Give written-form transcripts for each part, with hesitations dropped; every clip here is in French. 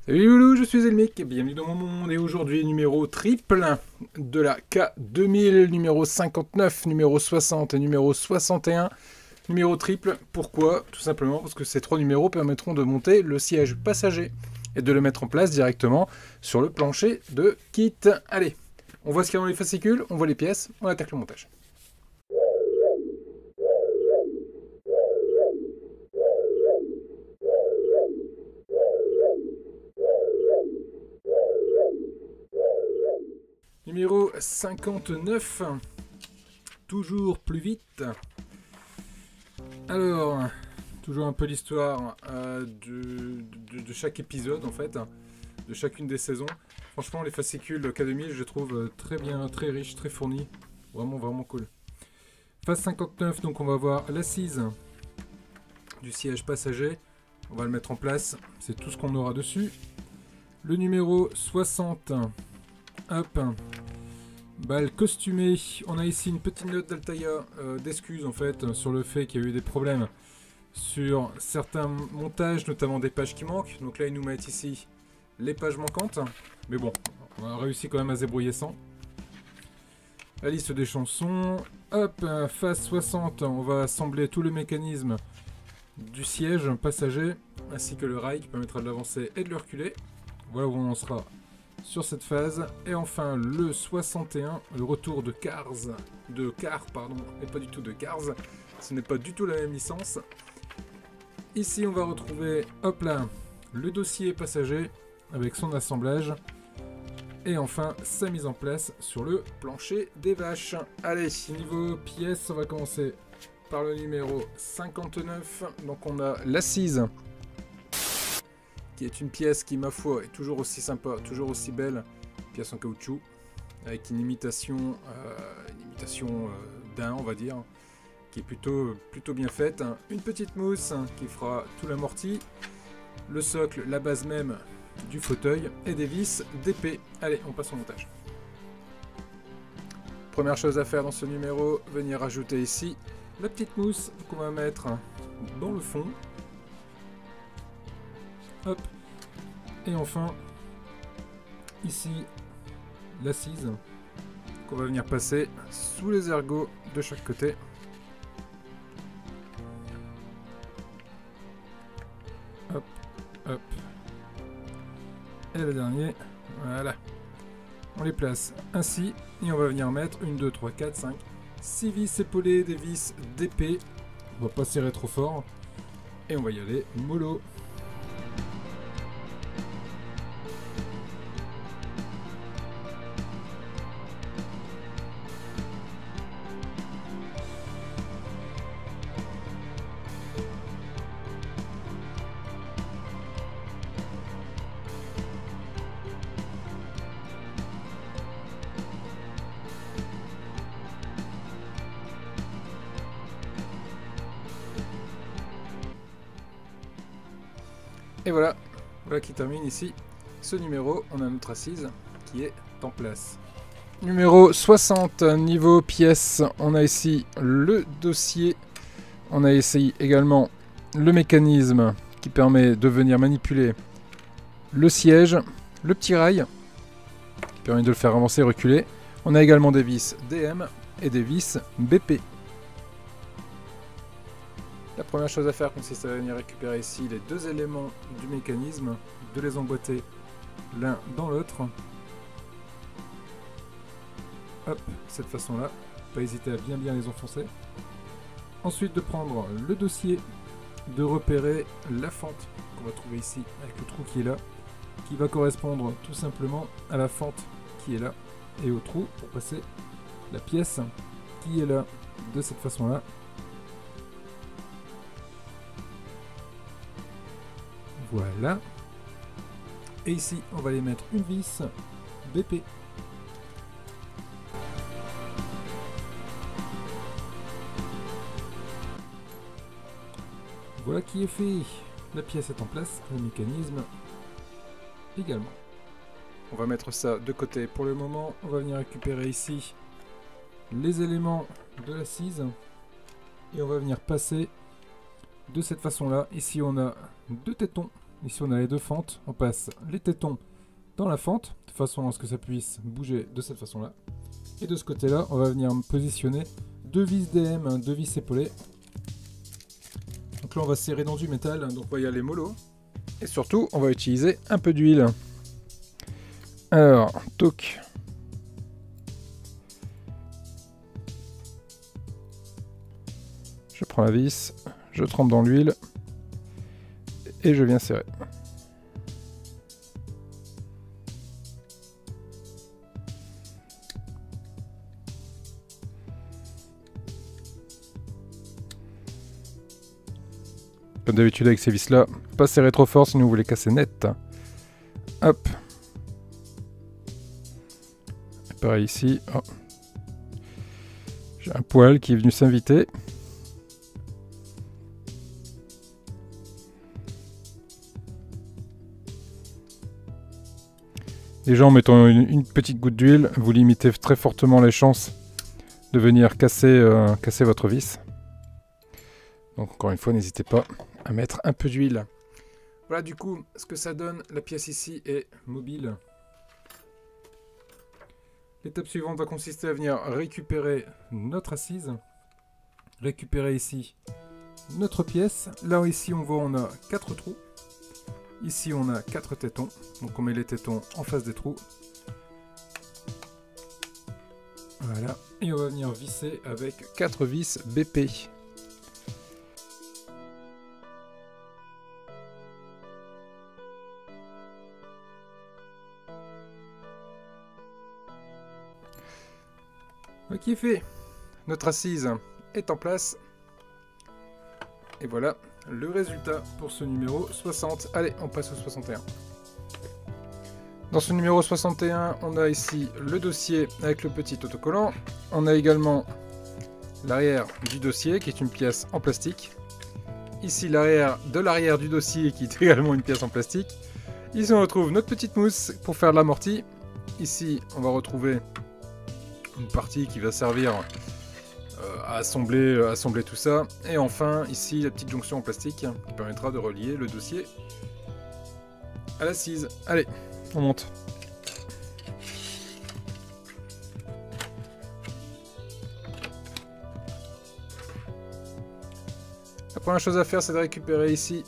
Salut Loulou, je suis Elmic, bienvenue dans mon monde et aujourd'hui numéro triple de la K2000, numéro 59, numéro 60 et numéro 61. Numéro triple, pourquoi? Tout simplement parce que ces trois numéros permettront de monter le siège passager et de le mettre en place directement sur le plancher de kit. Allez, on voit ce qu'il y a dans les fascicules, on voit les pièces, on attaque le montage. Numéro 59, toujours plus vite. Alors, toujours un peu l'histoire de chaque épisode en fait, de chacune des saisons. Franchement, les fascicules K2000, je les trouve très bien, très riches, très fournis. Vraiment, vraiment cool. Phase 59, donc on va voir l'assise du siège passager. On va le mettre en place, c'est tout ce qu'on aura dessus. Le numéro 60, hop. Balle costumée, on a ici une petite note d'Altaïa d'excuses en fait sur le fait qu'il y a eu des problèmes sur certains montages, notamment des pages qui manquent. Donc là ils nous mettent ici les pages manquantes, mais bon, on a réussi quand même à se débrouiller sans. La liste des chansons, hop, phase 60, on va assembler tout le mécanisme du siège passager, ainsi que le rail qui permettra de l'avancer et de le reculer. Voilà où on en sera sur cette phase. Et enfin le 61, le retour de Cars, et pas du tout de Cars, ce n'est pas du tout la même licence. Ici on va retrouver, hop là, le dossier passager avec son assemblage et enfin sa mise en place sur le plancher des vaches. Allez, niveau pièces, on va commencer par le numéro 59. Donc on a l'assise, qui est une pièce qui, ma foi, est toujours aussi sympa, toujours aussi belle. Pièce en caoutchouc, avec une imitation d'un, on va dire, qui est plutôt bien faite. Une petite mousse qui fera tout l'amorti. Le socle, la base même du fauteuil, et des vis d'épée. Allez, on passe au montage. Première chose à faire dans ce numéro, venir ajouter ici la petite mousse qu'on va mettre dans le fond. Hop. Et enfin, ici, l'assise qu'on va venir passer sous les ergots de chaque côté. Hop, hop. Et le dernier, voilà. On les place ainsi et on va venir mettre 1, 2, 3, 4, 5, 6 vis épaulées, des vis d'épée. On va pas serrer trop fort. Et on va y aller mollo. Et voilà, voilà qui termine ici ce numéro. On a notre assise qui est en place. Numéro 60, niveau pièces, on a ici le dossier. On a ici également le mécanisme qui permet de venir manipuler le siège, le petit rail qui permet de le faire avancer et reculer. On a également des vis DM et des vis BP. La première chose à faire consiste à venir récupérer ici les deux éléments du mécanisme, de les emboîter l'un dans l'autre. Hop, cette façon-là, pas hésiter à bien les enfoncer. Ensuite de prendre le dossier, de repérer la fente qu'on va trouver ici avec le trou qui est là, qui va correspondre tout simplement à la fente qui est là, et au trou pour passer la pièce qui est là, de cette façon-là. Voilà. Et ici, on va aller mettre une vis BP. Voilà qui est fait. La pièce est en place, le mécanisme également. On va mettre ça de côté pour le moment. On va venir récupérer ici les éléments de l'assise. Et on va venir passer de cette façon-là. Ici, on a deux tétons Ici on a les deux fentes. On passe les tétons dans la fente, de façon à ce que ça puisse bouger de cette façon-là. Et de ce côté-là, on va venir positionner deux vis DM, deux vis épaulées. Donc là on va serrer dans du métal, donc on va y aller mollo. Et surtout, on va utiliser un peu d'huile. Alors, toc. Je prends la vis, je trempe dans l'huile et je viens serrer. Comme d'habitude avec ces vis là, pas serrer trop fort sinon vous les cassez net. Hop. Et pareil ici. Oh. J'ai un poil qui est venu s'inviter. Déjà en mettant une petite goutte d'huile, vous limitez très fortement les chances de venir casser votre vis. Donc encore une fois, n'hésitez pas à mettre un peu d'huile. Voilà du coup ce que ça donne. La pièce ici est mobile. L'étape suivante va consister à venir récupérer notre assise. Récupérer ici notre pièce. Là ici on voit on a 4 trous. Ici on a 4 tétons, donc on met les tétons en face des trous. Voilà, et on va venir visser avec 4 vis BP. Ok, fait. Notre assise est en place. Et voilà le résultat pour ce numéro 60. Allez, on passe au 61. Dans ce numéro 61, on a ici le dossier avec le petit autocollant. On a également l'arrière du dossier qui est une pièce en plastique. Ici l'arrière du dossier qui est également une pièce en plastique. Ici on retrouve notre petite mousse pour faire l'amorti. Ici on va retrouver une partie qui va servir à assembler tout ça. Et enfin, ici, la petite jonction en plastique qui permettra de relier le dossier à l'assise. Allez, on monte. La première chose à faire, c'est de récupérer ici.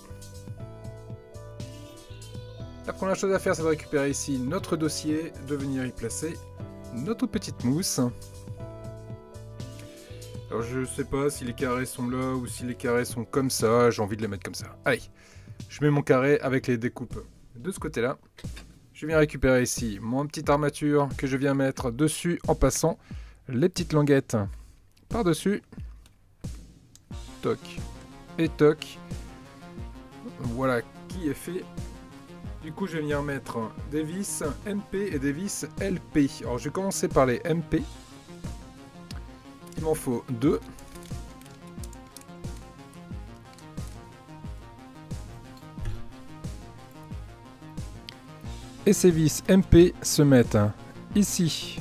Notre dossier, de venir y placer notre petite mousse. Alors je sais pas si les carrés sont là ou si les carrés sont comme ça, j'ai envie de les mettre comme ça. Allez, je mets mon carré avec les découpes de ce côté-là. Je viens récupérer ici mon petite armature que je viens mettre dessus en passant les petites languettes par-dessus. Toc et toc. Voilà qui est fait. Du coup je vais venir mettre des vis MP et des vis LP. Alors je vais commencer par les MP. Il m'en faut 2. Et ces vis MP se mettent ici,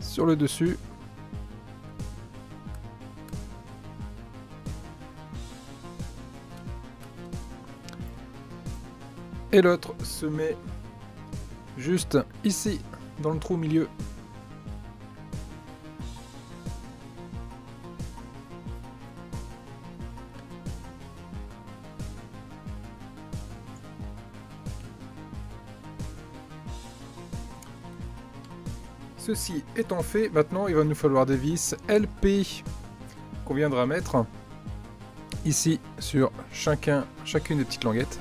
sur le dessus. Et l'autre se met juste ici, dans le trou au milieu. Ceci étant fait, maintenant il va nous falloir des vis LP qu'on viendra mettre ici sur chacune des petites languettes.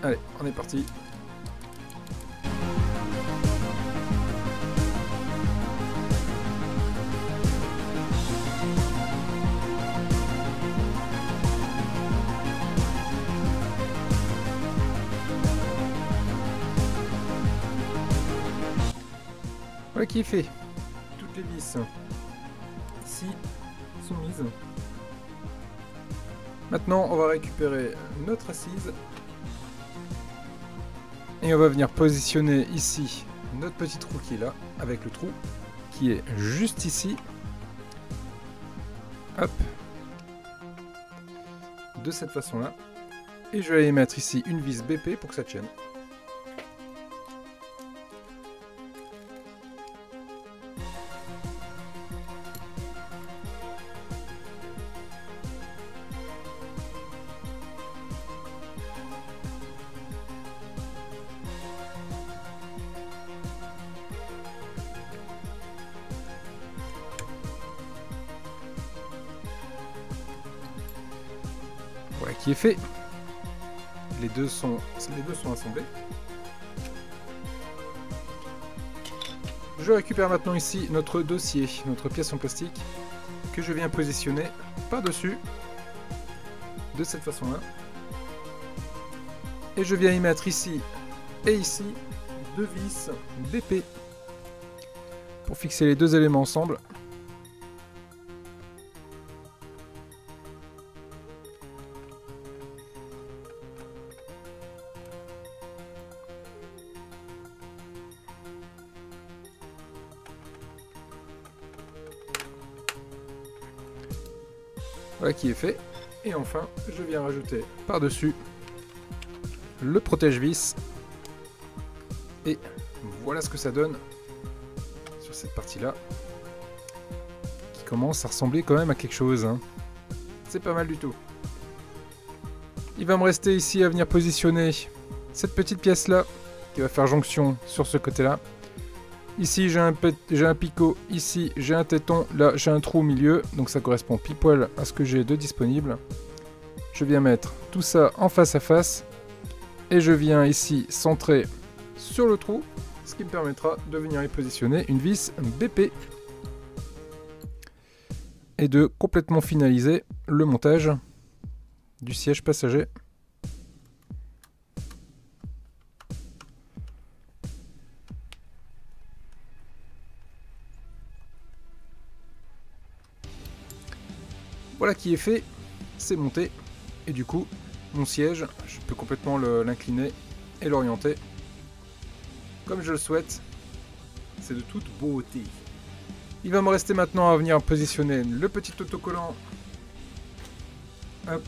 Allez, on est parti. Voilà qui est fait. Toutes les vis ici sont mises. Maintenant, on va récupérer notre assise. Et on va venir positionner ici notre petit trou qui est là, avec le trou qui est juste ici. Hop. De cette façon-là. Et je vais aller mettre ici une vis BP pour que ça tienne. Voilà qui est fait. Les deux sont assemblés. Je récupère maintenant ici notre dossier, notre pièce en plastique, que je viens positionner par-dessus, de cette façon-là. Et je viens y mettre ici et ici deux vis BP pour fixer les deux éléments ensemble. Voilà qui est fait. Et enfin, je viens rajouter par-dessus le protège-vis. Et voilà ce que ça donne sur cette partie-là. Qui commence à ressembler quand même à quelque chose. Hein. C'est pas mal du tout. Il va me rester ici à venir positionner cette petite pièce-là qui va faire jonction sur ce côté-là. Ici j'ai un picot, ici j'ai un téton, là j'ai un trou au milieu, donc ça correspond pile poil à ce que j'ai de disponible. Je viens mettre tout ça en face à face, et je viens ici centrer sur le trou, ce qui me permettra de venir y positionner une vis BP. Et de complètement finaliser le montage du siège passager. Voilà qui est fait, c'est monté, et du coup, mon siège, je peux complètement l'incliner et l'orienter comme je le souhaite. C'est de toute beauté. Il va me rester maintenant à venir positionner le petit autocollant. Hop,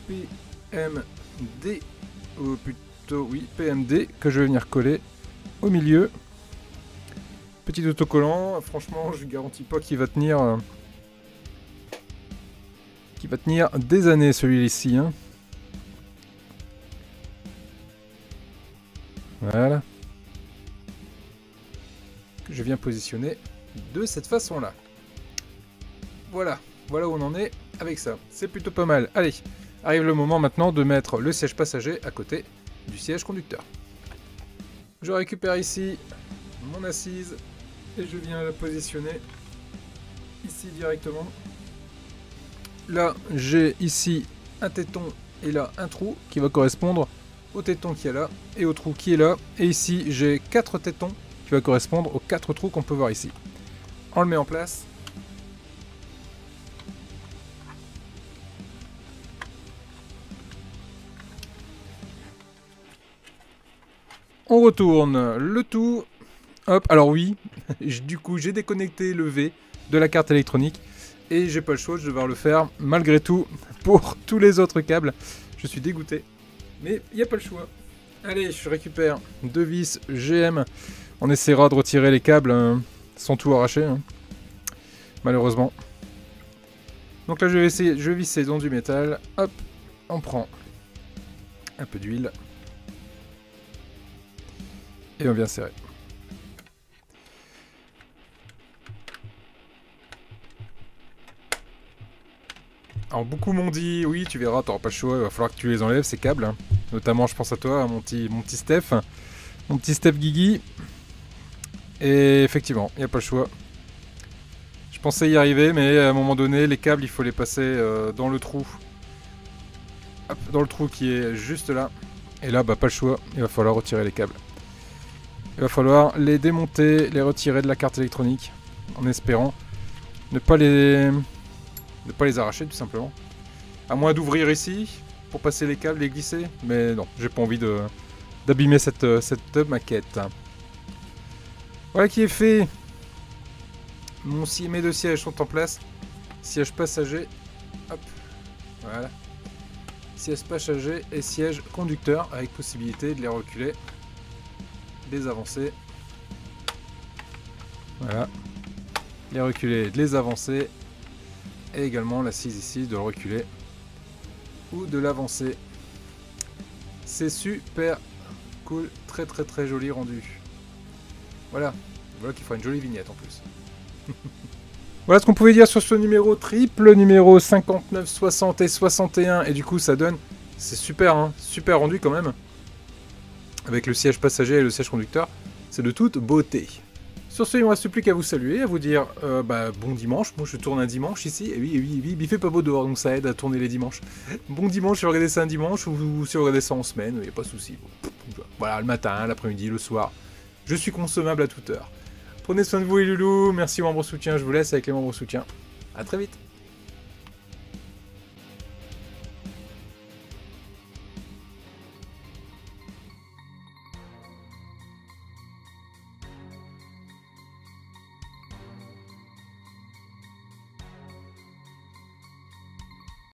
PMD, ou plutôt, oui, PMD, que je vais venir coller au milieu. Petit autocollant, franchement, je ne garantis pas qu'il va tenir... qui va tenir des années celui-ci. Hein. Voilà. Que je viens positionner de cette façon-là. Voilà. Voilà où on en est avec ça. C'est plutôt pas mal. Allez, arrive le moment maintenant de mettre le siège passager à côté du siège conducteur. Je récupère ici mon assise et je viens la positionner ici directement. Là, j'ai ici un téton et là un trou qui va correspondre au téton qui est là et au trou qui est là. Et ici, j'ai 4 tétons qui va correspondre aux 4 trous qu'on peut voir ici. On le met en place. On retourne le tout. Hop, alors oui, du coup, j'ai déconnecté le V de la carte électronique. Et j'ai pas le choix, je vais devoir le faire malgré tout pour tous les autres câbles. Je suis dégoûté, mais il n'y a pas le choix. Allez, je récupère 2 vis GM. On essaiera de retirer les câbles sans tout arracher, hein, malheureusement. Donc là, je vais visser dans du métal. Hop, on prend un peu d'huile. Et on vient serrer. Alors beaucoup m'ont dit, oui tu verras, t'auras pas le choix, il va falloir que tu les enlèves ces câbles. Hein. Notamment je pense à toi, à mon petit Steph. Mon petit Steph Guigui. Et effectivement, il n'y a pas le choix. Je pensais y arriver, mais à un moment donné, les câbles, il faut les passer dans le trou. Hop, dans le trou qui est juste là. Et là, bah pas le choix, il va falloir retirer les câbles. Il va falloir les démonter, les retirer de la carte électronique. En espérant ne pas les arracher tout simplement. À moins d'ouvrir ici pour passer les câbles et les glisser. Mais non, j'ai pas envie d'abîmer cette maquette. Voilà qui est fait. Mes 2 sièges sont en place. Siège passager. Hop. Voilà. siège passager et siège conducteur, avec possibilité de les reculer, de les avancer. Voilà. Les reculer, de les avancer. Et également l'assise ici, de le reculer ou de l'avancer. C'est super cool, très très très joli rendu. Voilà, voilà qu'il fera une jolie vignette en plus. Voilà ce qu'on pouvait dire sur ce numéro triple, numéro 59, 60 et 61. Et du coup ça donne, c'est super, hein, super rendu quand même. Avec le siège passager et le siège conducteur, c'est de toute beauté. Sur ce, il ne me reste plus qu'à vous saluer, à vous dire bon dimanche. Moi je tourne un dimanche ici, et oui, il fait pas beau dehors, donc ça aide à tourner les dimanches. Bon dimanche, si vous regardez ça un dimanche, ou si vous regardez ça en semaine, il n'y a pas de souci. Voilà, le matin, l'après-midi, le soir. Je suis consommable à toute heure. Prenez soin de vous les loulous, merci membres soutien, je vous laisse avec les membres soutien. A très vite.